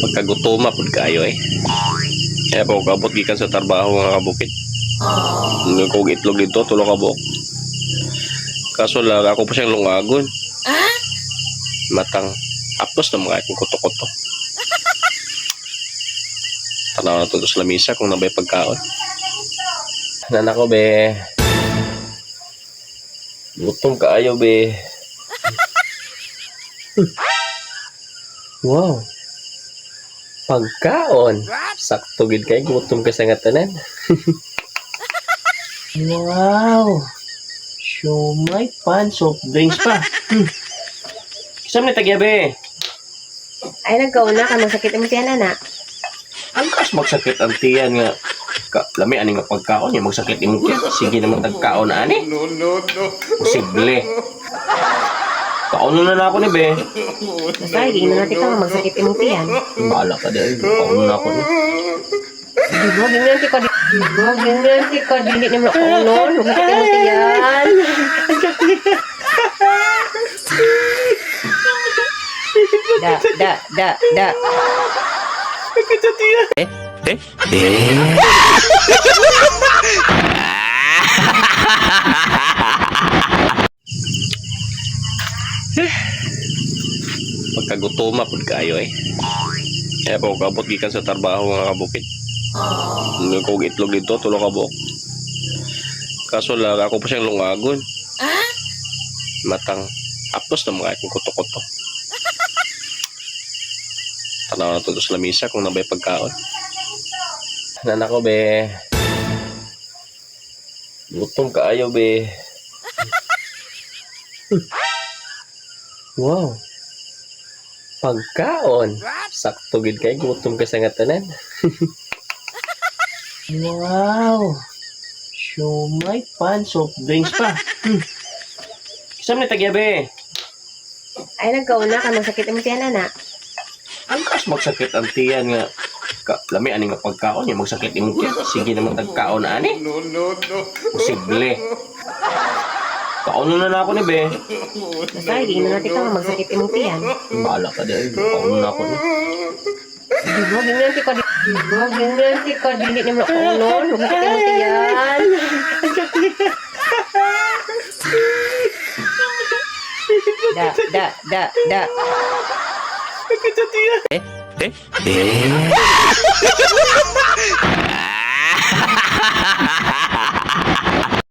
Pagkagutoma pud kayo eh. Kaya po kabot gikan sa trabaho nga kabukit. Kung itlog dito tulo ka buok. Kaso lang ako pa siyang lungagon. Matang apos na mga akong kuto-kuto. Tanaw na to sa lamisa kung nabay pagkaon. Nanak ko be. Gutom kaayo be. Wow. Pagkaon. Sakto gid kay gutom ka sa nga tanan. Wow. Siomay pan soft drinks pa. Isam na tagya be. Ay, nagkauna ka. Masakit ang tiyan, anak. Ang kas magsakit ang tiyan nga. Lami ani nga pagkaon niya magsakit imong tiyan. Sige naman tagkaon na ani. No. Posible. Kaon na ako ni be. Basta, hindi na natin ka magsakit ang tiyan. Bahala ka dahil. Kaon na ako ni. Di ba, ganyan si ka di. Di ba, ganyan si ka di. Hindi naman ako nun. Masakit ang tiyan. Da. Sakit sa tiyan. Pagkagutoma pud kayo eh. Kaya po kabot gikan sa trabaho nga kabukit. Kung itlog dito tulo ka buok. Kaso lang ako pa siyang lungagon. Matang apos na mga akong kuto-kuto. Tanaw na to sa lamisa kung nabay pagkaon. Nanak ko be. Gutom kaayo be. Wow. Pagkaon. Sakto gid kay gutom ka sa nga tanan. Wow. Siomay pan soft drinks pa. Isam na tagya be. Ay, nagkauna ka. Masakit ang tiyan, anak. Ang kas magsakit ang tiyan nga. Lami ani nga pagkaon niya magsakit imong tiyan. Sige naman tagkaon na ani. No. Posible. Kaon na ako ni be. Basta, hindi na natin ka magsakit ang tiyan. Bahala ka dahil. Kaon na ako ni. Di ba, ganyan si ka di. Di ba, ganyan si ka di. Hindi naman ako nun. Masakit ang tiyan. Da. Sakit sa tiyan.